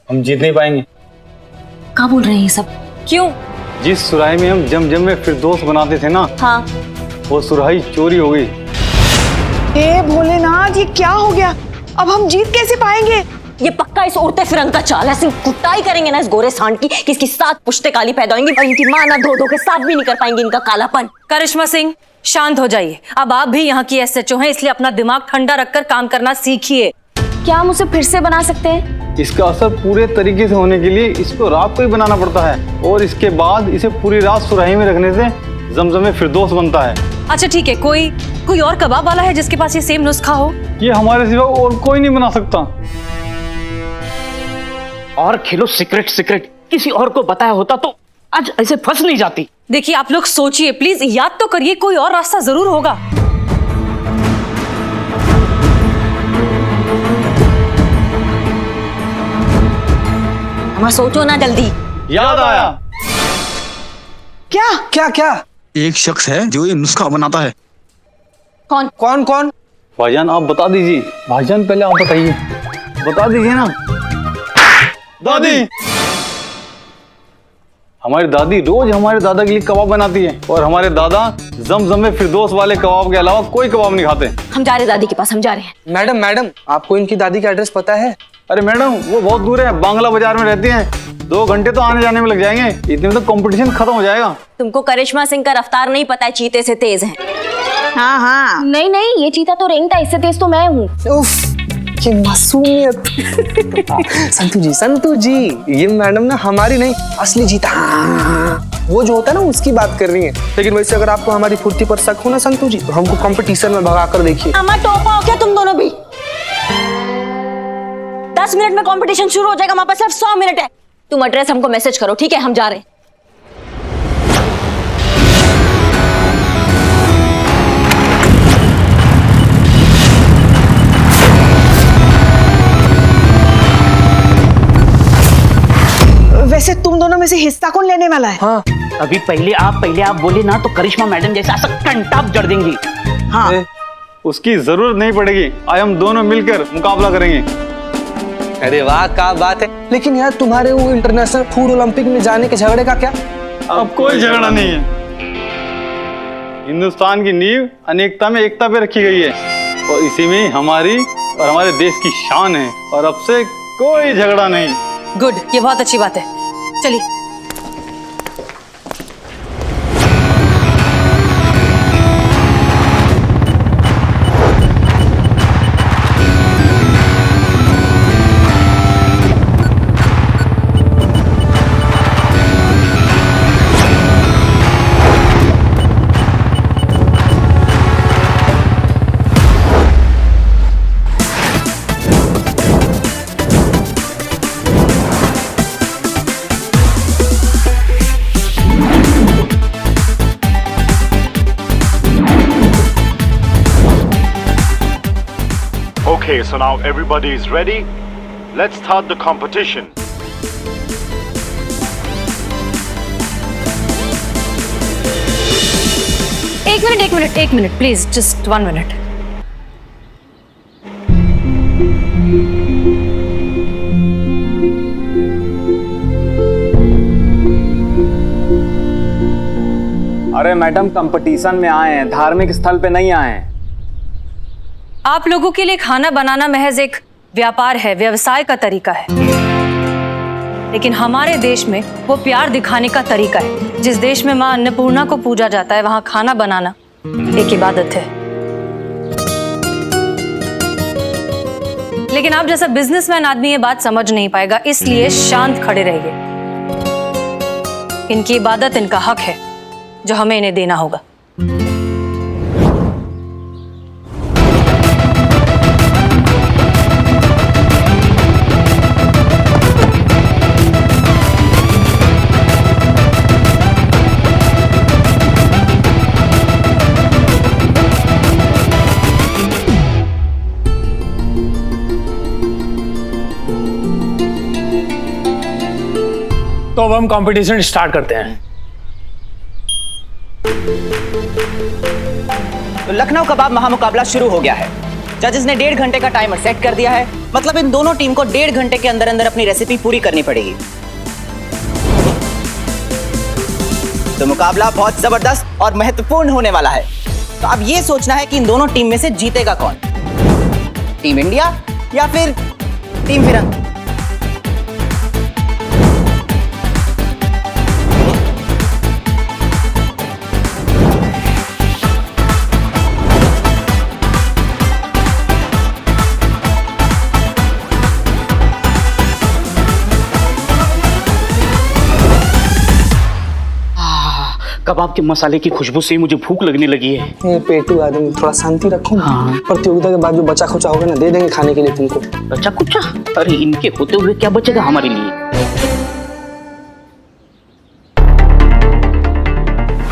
हम जीत नहीं पाएंगे। क्या बोल रहे हैं ये सब? क्यों? जिस सुराही में हम जम में फिरदौस बनाते थे ना, हाँ, वो सुराही चोरी हो गई। हे भोलेनाथ, ये क्या हो गया? अब हम जीत कैसे पाएंगे? ये पक्का इस उड़ते फिरंग का चाल है। ऐसी कुटाई करेंगे ना इस गोरे सांड की कि इसकी 7 पुश्ते काली पैदा होंगी और इनकी माँ ना धो के साफ भी नहीं कर पाएंगी इनका कालापन। करिश्मा सिंह, शांत हो जाइए। अब आप भी यहाँ की SHO हैं, इसलिए अपना दिमाग ठंडा रखकर काम करना सीखिए। क्या हम उसे फिर से बना सकते हैं? इसका असर पूरे तरीके से होने के लिए इसको रात को ही बनाना पड़ता है, और इसके बाद इसे पूरी रात सुराही में रखने से जमजम में फिरदौस बनता है। अच्छा ठीक है, कोई और कबाब वाला है जिसके पास ये सेम नुस्खा हो? ये हमारे सिवा और कोई नहीं बना सकता। और खेलो सीक्रेट किसी और को बताया होता तो आज ऐसे फंस नहीं जाती। देखिए आप लोग सोचिए प्लीज, याद तो करिए, कोई और रास्ता जरूर होगा। हमारा सोचो ना जल्दी। याद आया। क्या? क्या क्या? एक शख्स है जो ये नुस्खा बनाता है। कौन? कौन कौन? भाईजान आप बता दीजिए। भाईजान पहले आप बताइए, बता दीजिए ना। दादी, हमारी दादी रोज हमारे दादा के लिए कबाब बनाती है, और हमारे दादा जमजम में फिरदौस वाले कबाब के अलावा कोई कबाब नहीं खाते। हम जा रहे हैं दादी के पास, हम जा रहे हैं। मैडम आपको इनकी दादी का एड्रेस पता है? अरे मैडम, वो बहुत दूर है, बांग्ला बाजार में रहती हैं। 2 घंटे तो आने जाने में लग जाएंगे, इतने में तो कंपटीशन खत्म हो जाएगा। तुमको करिश्मा सिंह का रफ्तार नहीं पता है, चीते से तेज है। हाँ हाँ, नहीं, ये चीता तो रेंगता, इससे तेज तो मैं हूँ। उफ, ये मासूमियत। संतू जी, ये मैडम ना हमारी नहीं असली जीता, वो जो होता है ना उसकी बात कर रही है। लेकिन वैसे अगर आपको हमारी फुर्ती पर शक हो ना संतू जी, तो हमको कंपटीशन में भगा कर देखिए। अम्मा टोपा हो क्या तुम दोनों भी? 10 मिनट में कंपटीशन शुरू हो जाएगा, हमारे पास सिर्फ 100 मिनट है। तुम एड्रेस हमको मैसेज करो, ठीक है? हम जा रहे हैं। वैसे तुम दोनों में से हिस्सा कौन लेने वाला है? हाँ, अभी पहले आप बोले ना तो करिश्मा मैडम जैसा ऐसा कंटाप जड़ देंगी। हाँ, उसकी जरूरत नहीं पड़ेगी, आज हम दोनों मिलकर मुकाबला करेंगे। अरे वाह, क्या बात है। लेकिन यार तुम्हारे वो इंटरनेशनल फूड ओलंपिक में जाने के झगड़े का क्या? अब कोई झगड़ा नहीं है। हिंदुस्तान की नींव अनेकता में एकता पे रखी गई है, और इसी में हमारी और हमारे देश की शान है, और अब से कोई झगड़ा नहीं। गुड, ये बहुत अच्छी बात है। चलिए। Okay, so now everybody is ready. Let's start the competition. एक मिनट प्लीज, जस्ट 1 मिनट। अरे मैडम, कंपटीशन में आए हैं, धार्मिक स्थल पे नहीं आए हैं। आप लोगों के लिए खाना बनाना महज एक व्यापार है, व्यवसाय का तरीका है। लेकिन हमारे देश में वो प्यार दिखाने का तरीका है। जिस देश में मां अन्नपूर्णा को पूजा जाता है, वहां खाना बनाना एक इबादत है। लेकिन आप जैसा बिजनेसमैन आदमी ये बात समझ नहीं पाएगा, इसलिए शांत खड़े रहिए। इनकी इबादत इनका हक है जो हमें इन्हें देना होगा। तो अब हम कंपटीशन स्टार्ट करते हैं। तो लखनऊ कबाब महामुकाबला शुरू हो गया है। जजेस ने 1.5 घंटे का टाइमर सेट कर दिया है, मतलब इन दोनों टीम को 1.5 घंटे के अंदर अंदर अपनी रेसिपी पूरी करनी पड़ेगी। तो मुकाबला बहुत जबरदस्त और महत्वपूर्ण होने वाला है। तो अब ये सोचना है कि इन दोनों टीम में से जीतेगा कौन, टीम इंडिया या फिर टीम फिरंग। कबाब के मसाले की खुशबू से ही मुझे भूख लगने लगी है। ये पेटू आदमी, थोड़ा शांति रखो ना। प्रतियोगिता के बाद जो बचा खुचा होगा ना, दे देंगे खाने के लिए तुमको। बचा कुचा? अरे इनके होते हुए क्या बचेगा हमारे लिए?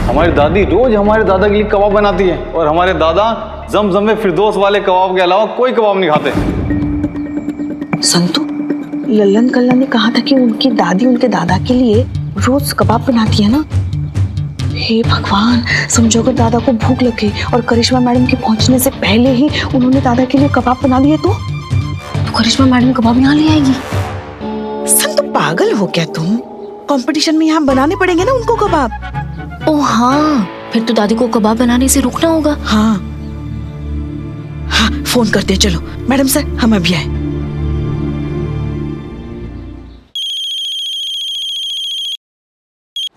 हमारी दादी रोज हमारे दादा के लिए कबाब बनाती है और हमारे दादा जमजम में फिरदौस वाले कबाब के अलावा कोई कबाब नहीं खाते। संतू, लल्लन कल्ला ने कहा था कि उनकी दादी उनके दादा के लिए रोज कबाब बनाती है ना। हे भगवान, समझो अगर दादा को भूख लग गई और करिश्मा मैडम के पहुंचने से पहले ही उन्होंने दादा के लिए कबाब बना दिए तो करिश्मा मैडम कबाब यहाँ ले आएगी। संतू, पागल हो क्या तुम? कंपटीशन में यहाँ बनाने पड़ेंगे ना उनको कबाब। ओ हाँ, फिर तो दादी को कबाब बनाने से रुकना होगा। हाँ हाँ, फोन करते चलो। मैडम सर, हम अभी आए।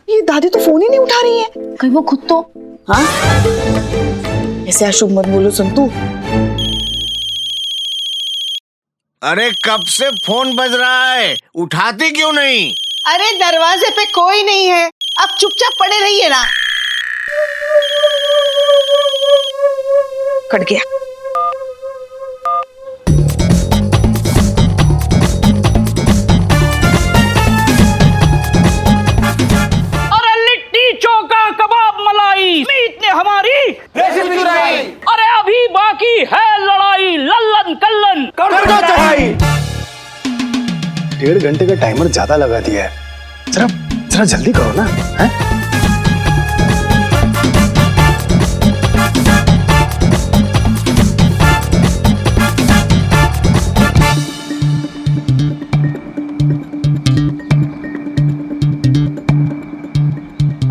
ये दादी तो फोन ही नहीं उठा रही है। कहीं वो खुद तो। हाँ, ऐसे अशुभ मत बोलो संतू। अरे कब से फोन बज रहा है, उठाती क्यों नहीं? अरे दरवाजे पे कोई नहीं है, अब चुपचाप पड़े रहिए ना। कट गया। अरे लिट्टी चोखा कबाब मलाई, मीत ने हमारी रेसिपी चुराई। अरे अभी बाकी है लड़ाई, लल्लन कल्लन कर दो चढ़ाई। 1.5 घंटे का टाइमर ज्यादा लगा दिया है, जरा जल्दी करो ना। है?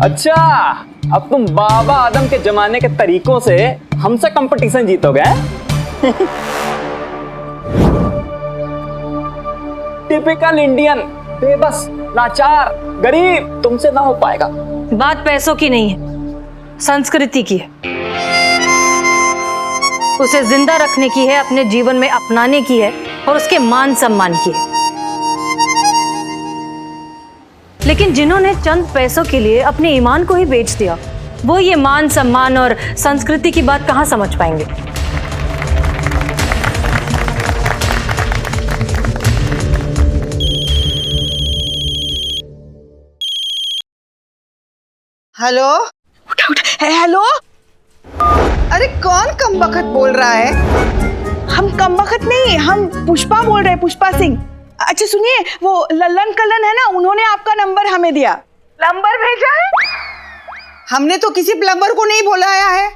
अच्छा, अब तुम बाबा आदम के जमाने के तरीकों से हमसे कंपटीशन जीतोगे? टिपिकल इंडियन, बेबस, लाचार, गरीब, तुमसे ना हो पाएगा। बात पैसों की नहीं है, संस्कृति की है। उसे जिंदा रखने की है, अपने जीवन में अपनाने की है और उसके मान सम्मान की है। लेकिन जिन्होंने चंद पैसों के लिए अपने ईमान को ही बेच दिया, वो ये मान सम्मान और संस्कृति की बात कहां समझ पाएंगे? हेलो, उठा उठा। हेलो, अरे कौन कमबख्त बोल रहा है? हम कमबख्त नहीं, हम पुष्पा बोल रहे हैं, पुष्पा सिंह। अच्छा सुनिए, वो लल्लन कल्लन है ना, उन्होंने आपका नंबर हमें दिया। नंबर भेजा है? हमने तो किसी प्लम्बर को नहीं बुलाया है।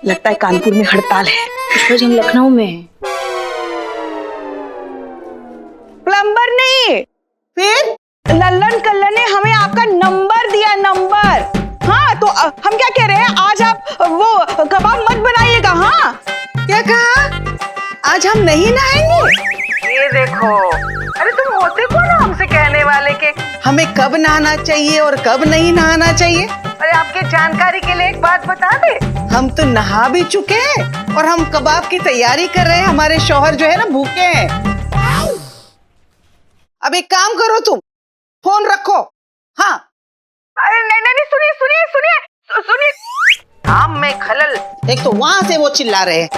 लगता है कानपुर में हड़ताल है। पुष्पा जी, हम लखनऊ में हैं। प्लम्बर नहीं, फिर लल्लन कल्लन ने हमें आपका नंबर दिया, नंबर। हाँ, तो हम क्या कह रहे हैं, आज आप वो कबाब मत बनाइएगा। हाँ, क्या कहा? आज हम नहीं नहाएंगे? ये देखो, अरे तुम होते कौन हो हमसे कहने वाले के हमें कब नहाना चाहिए और कब नहीं नहाना चाहिए? अरे आपके जानकारी के लिए एक बात बता दे, हम तो नहा भी चुके हैं और हम कबाब की तैयारी कर रहे हैं। हमारे शौहर जो है ना, भूखे हैं। अब एक काम करो, तुम फोन रखो। हाँ, अरे नहीं, सुनिए सुनिए सुनिए सुनिए, काम में खलल। एक तो वहां से वो चिल्ला रहे हैं।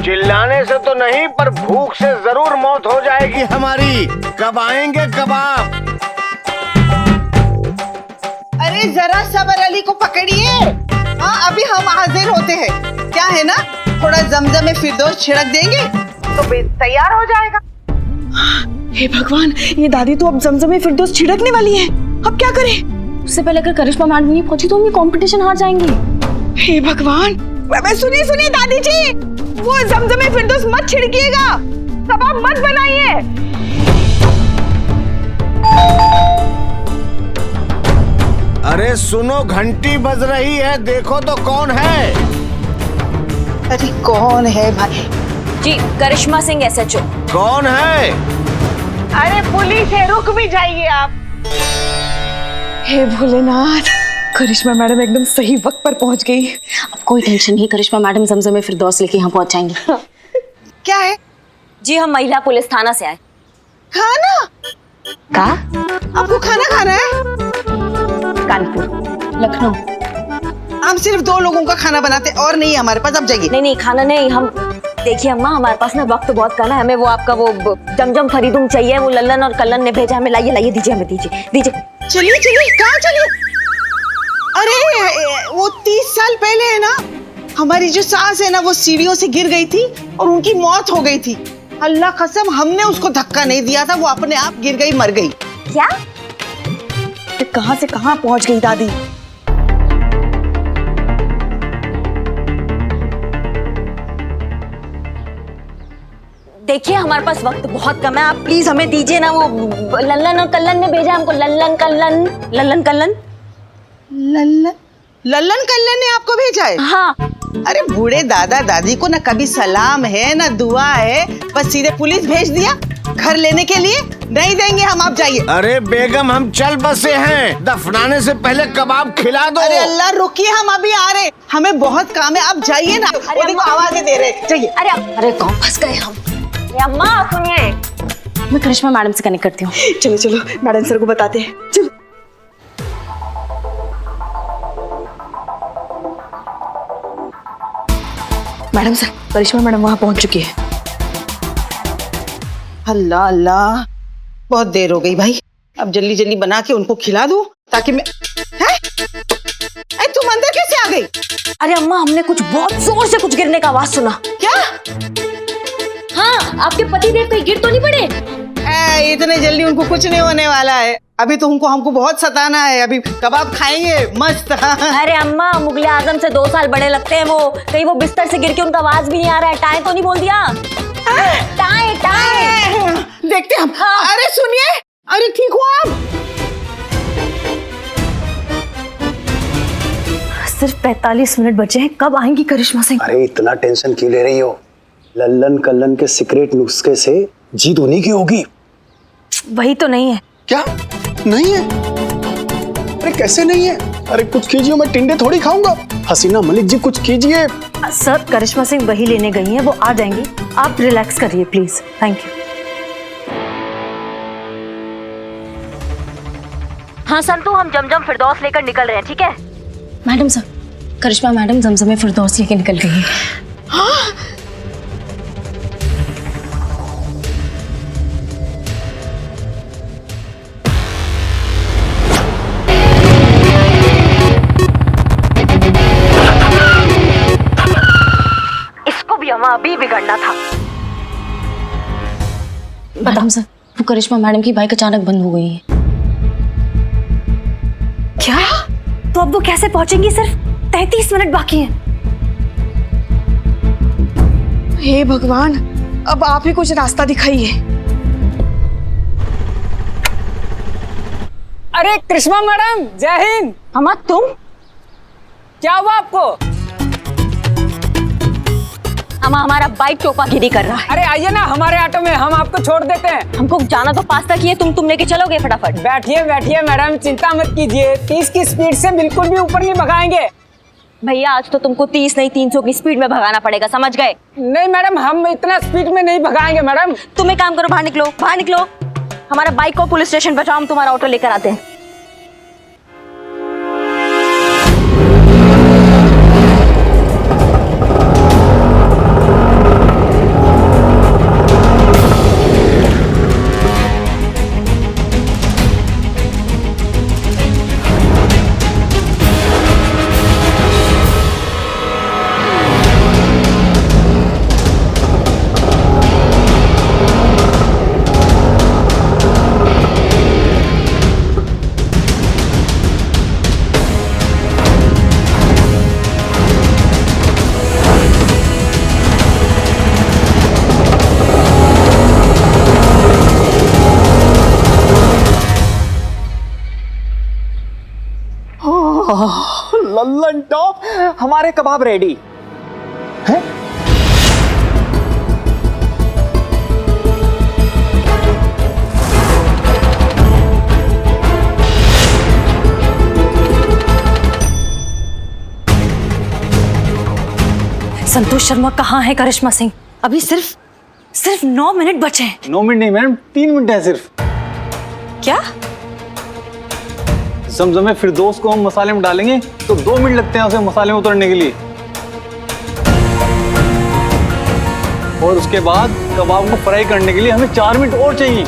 चिल्लाने से तो नहीं, पर भूख से जरूर मौत हो जाएगी हमारी। कब आएंगे कबाब? अरे जरा सबर अली को पकड़िए। हाँ, अभी हम हाजिर होते हैं। क्या है ना, थोड़ा जमजम में फिरदौस छिड़क देंगे तो तैयार हो जाएगा। हे भगवान, ये दादी तो अब जमजम में फिरदौस छिड़कने वाली है। अब क्या करें? उससे पहले अगर करिश्मा मैडम नहीं पहुंची तो हम ये कंपटीशन हार जाएंगे। हे भगवान, सुनिए सुनिए दादी जी, वो जमजमे फिरदौस मत छिड़किएगा, कबाब मत बनाइए। अरे सुनो, घंटी बज रही है, देखो तो कौन है। अरे कौन है भाई? जी करिश्मा सिंह SHO। कौन है? अरे पुलिस है, रुक भी जाइए आप। हे भोलेनाथ, करिश्मा मैडम एकदम सही वक्त पर पहुंच गई। अब कोई टेंशन नहीं, करिश्मा मैडम जमजमे फिरदौस लेके यहाँ पहुंच जाएंगी। क्या है? जी हम महिला पुलिस थाना से आए। खाना? का? आपको खाना खाना है? कानपुर, लखनऊ। हम सिर्फ 2 लोगों का खाना बनाते और नहीं है हमारे पास, अब जाइए। नहीं खाना नहीं, हम देखिए अम्मा हमारे पास ना वक्त बहुत कम है, हमें वो आपका वो जमजम फरीदुम चाहिए, वो लल्लन और कल्लन ने भेजा हमें, लाइए दीजिए हमें, दीजिए। चलिए कहाँ चलिए? अरे वो 30 साल पहले है ना, हमारी जो सास है ना, वो सीढ़ियों से गिर गई थी और उनकी मौत हो गई थी। अल्लाह कसम, हमने उसको धक्का नहीं दिया था, वो अपने आप गिर गई, मर गई। क्या? कहाँ से कहाँ पहुंच गई दादी। देखिए हमारे पास वक्त बहुत कम है, आप प्लीज हमें दीजिए ना, वो लल्लन और कल्लन ने भेजा हमको, लल्लन कल्लन ने आपको भेजा है? हाँ। अरे बूढ़े दादा दादी को ना कभी सलाम है ना दुआ है, बस सीधे पुलिस भेज दिया घर लेने के लिए। नहीं देंगे हम, आप जाइए। अरे बेगम, हम चल बसे हैं, दफनाने से पहले कबाब खिला दो। अरे अल्लाह रुकिए, हम अभी आ रहे, हमें बहुत काम है, आप जाइए ना। वो देखो आवाजें दे रहे, जाइए। अरे कौन फंस गए हम। अम्मा सुनिए, मैं करिश्मा मैडम से कनेक्ट करती हूँ। चलो मैडम सर को बताते हैं, चलो। मैडम सर, करिश्मा मैडम वहां पहुंच चुकी है। अल्लाह, बहुत देर हो गई भाई, अब जल्दी बना के उनको खिला दूं ताकि मैं। हैं? तुम अंदर कैसे आ गई? अरे अम्मा, हमने कुछ बहुत जोर से कुछ गिरने का आवाज सुना। क्या? हाँ, आपके पतिदेव कहीं गिर तो नहीं पड़े? इतने जल्दी उनको कुछ नहीं होने वाला है, अभी तो हमको बहुत सताना है, अभी कबाब खाएंगे मस्त। अरे अम्मा, मुगले आजम से 2 साल बड़े लगते हैं वो, कहीं वो बिस्तर से गिर के उनका आवाज भी नहीं आ रहा है, टाए तो नहीं बोल दिया? टाए देखते हम। हाँ। अरे सुनिए, अरे ठीक हो आप? सिर्फ 45 मिनट बचे हैं, कब आएंगी करिश्मा सिंह? अरे इतना टेंशन क्यों ले रही हो? लल्लन कल्लन के सीक्रेट नुस्खे से जीत उन्हीं की होगी। वही तो नहीं है। क्या नहीं है? अरे कैसे नहीं है? अरे कुछ कीजिए, मैं टिंडे थोड़ी खाऊंगा। हसीना मलिक जी कुछ कीजिए। सर, करिश्मा सिंह वही लेने गई हैं, वो आ जाएंगी, आप रिलैक्स करिए प्लीज। Thank you. हाँ संतू, हम जमजम फिरदौस लेकर निकल रहे हैं, ठीक है? मैडम सर, करिश्मा मैडम जमजमे फिरदौस लेके निकल गई है। हाँ? इसको भी हमें अभी बिगड़ना था। मैडम सर, वो करिश्मा मैडम की बाइक अचानक बंद हो गई है। क्या? तो अब वो कैसे पहुंचेंगी? सिर्फ 33 मिनट बाकी हैं। हे भगवान, अब आप ही कुछ रास्ता दिखाइए। अरे करिश्मा मैडम, जय हिंद। अम्मा तुम? क्या हुआ आपको? अम्मा, हमारा बाइक टोपागिरी कर रहा है। अरे आइए ना हमारे ऑटो में, हम आपको छोड़ देते हैं। हमको जाना तो पास तक ही है, तुम लेके चलोगे फटाफट? बैठिए मैडम, चिंता मत कीजिए, 30 की स्पीड से बिल्कुल भी ऊपर नहीं भगाएंगे। भैया, आज तो तुमको 30 नहीं 300 की स्पीड में भगाना पड़ेगा, समझ गए? नहीं मैडम, हम इतना स्पीड में नहीं भगाएंगे मैडम। तुम एक काम करो, बाहर निकलो। हमारा बाइक को पुलिस स्टेशन पहुंचाओ, हम तुम्हारा ऑटो लेकर आते हैं। लल्लन टॉप, हमारे कबाब रेडी है। संतोष शर्मा कहाँ है करिश्मा सिंह? अभी सिर्फ 9 मिनट बचे हैं। 9 मिनट नहीं मैडम, 3 मिनट है सिर्फ। क्या? जमजमे फिरदौस को हम मसाले में डालेंगे तो 2 मिनट लगते हैं उसे मसाले में उतरने के लिए, और उसके बाद कबाब को फ्राई करने के लिए हमें 4 मिनट और चाहिए।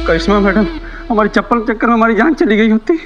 करिश्मा मैडम, हमारी चप्पल के चक्कर में हमारी जान चली गई होती।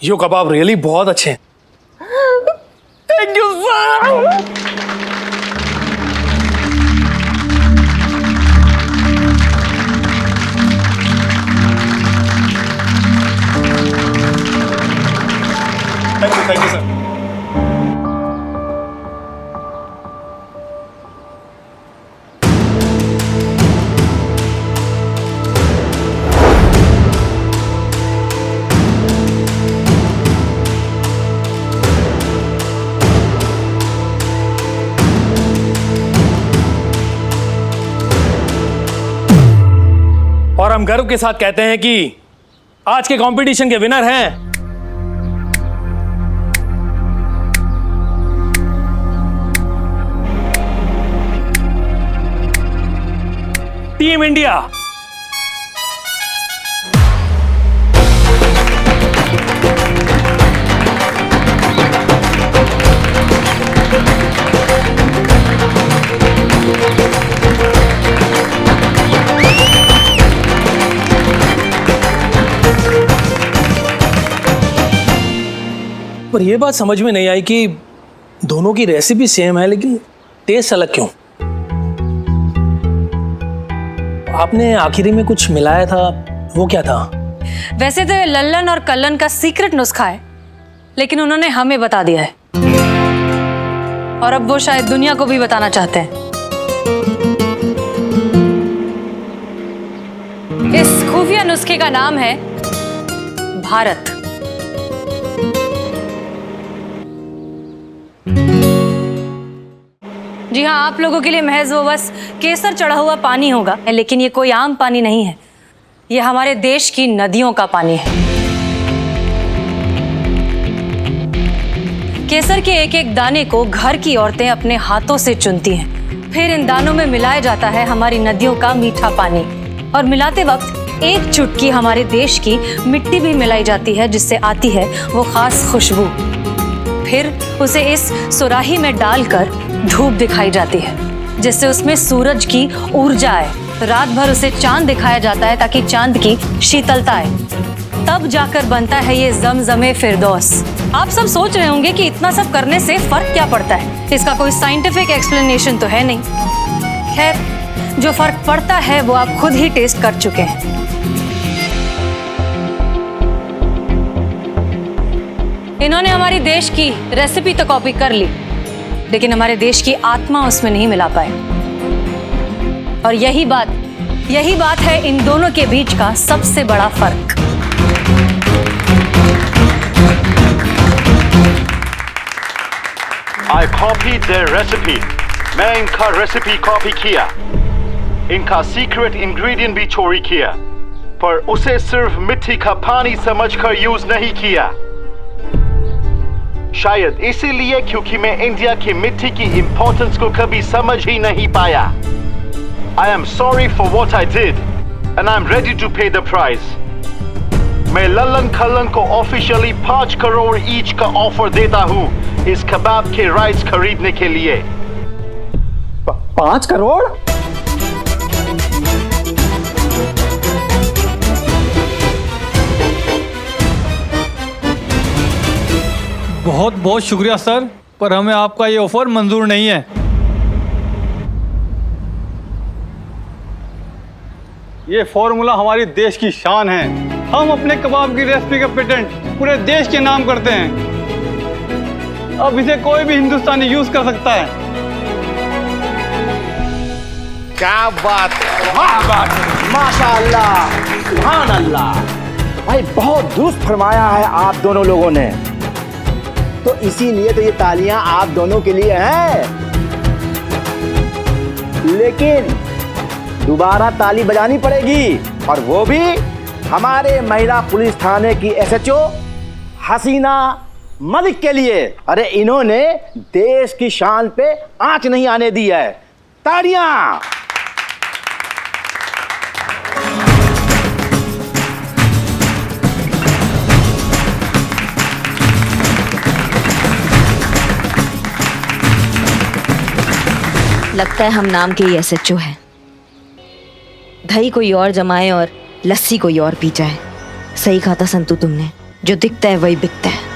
यो कबाब रियली बहुत अच्छे हैं। Thank you sir. Thank you sir. और हम गर्व के साथ कहते हैं कि आज के कंपटीशन के विनर हैं टीम इंडिया। पर यह बात समझ में नहीं आई कि दोनों की रेसिपी सेम है लेकिन टेस्ट अलग क्यों? आपने आखिरी में कुछ मिलाया था, वो क्या था? वैसे तो लल्लन और कल्लन का सीक्रेट नुस्खा है, लेकिन उन्होंने हमें बता दिया है और अब वो शायद दुनिया को भी बताना चाहते हैं। इस खुफिया नुस्खे का नाम है भारत। जी हाँ, आप लोगों के लिए महज वो बस केसर चढ़ा हुआ पानी होगा, लेकिन ये कोई आम पानी नहीं है, ये हमारे देश की नदियों का पानी है। केसर के एक एक दाने को घर की औरतें अपने हाथों से चुनती हैं, फिर इन दानों में मिलाया जाता है हमारी नदियों का मीठा पानी, और मिलाते वक्त एक चुटकी हमारे देश की मिट्टी भी मिलाई जाती है, जिससे आती है वो खास खुशबू। फिर उसे इस सुराही में डालकर धूप दिखाई जाती है, जिससे उसमें सूरज की ऊर्जा आए। रात भर उसे चांद दिखाया जाता है ताकि चांद की शीतलता आए। तब जाकर बनता है ये ज़मज़मे फिरदौस। आप सब सोच रहे होंगे कि इतना सब करने से फर्क क्या पड़ता है, इसका कोई साइंटिफिक एक्सप्लेनेशन तो है नहीं। खैर, जो फर्क पड़ता है वो आप खुद ही टेस्ट कर चुके हैं। इन्होंने हमारी देश की रेसिपी तो कॉपी कर ली, लेकिन हमारे देश की आत्मा उसमें नहीं मिला पाए। और यही बात है इन दोनों के बीच का सबसे बड़ा फर्क। I copied their recipe. मैं इनका रेसिपी कॉपी किया, इनका सीक्रेट इंग्रेडिएंट भी चोरी किया, पर उसे सिर्फ मिट्टी का पानी समझकर यूज नहीं किया। शायद इसीलिए क्योंकि मैं इंडिया की मिट्टी की इंपॉर्टेंस को कभी समझ ही नहीं पाया। I am sorry for what I did, and I'm ready to pay the price. मैं लल्लन खल्लन को ऑफिशियली 5 करोड़ ईच का ऑफर देता हूँ इस कबाब के राइट्स खरीदने के लिए। 5 करोड़? बहुत बहुत शुक्रिया सर, पर हमें आपका ये ऑफर मंजूर नहीं है। ये फॉर्मूला हमारी देश की शान है। हम अपने कबाब की रेसिपी का पेटेंट पूरे देश के नाम करते हैं। अब इसे कोई भी हिंदुस्तानी यूज कर सकता है। क्या बात, माशाअल्लाह, सुभान अल्लाह। भाई बहुत दुरुस्त फरमाया है आप दोनों लोगों ने, तो इसीलिए तो ये तालियां आप दोनों के लिए हैं। लेकिन दोबारा ताली बजानी पड़ेगी, और वो भी हमारे महिला पुलिस थाने की एसएचओ हसीना मलिक के लिए। अरे इन्होंने देश की शान पे आंच नहीं आने दी है। तालियां। लगता है हम नाम के ही एसएचओ हैं। दही कोई और जमाए और लस्सी कोई और पी जाए। सही कहा था संतू तुमने, जो दिखता है वही बिकता है।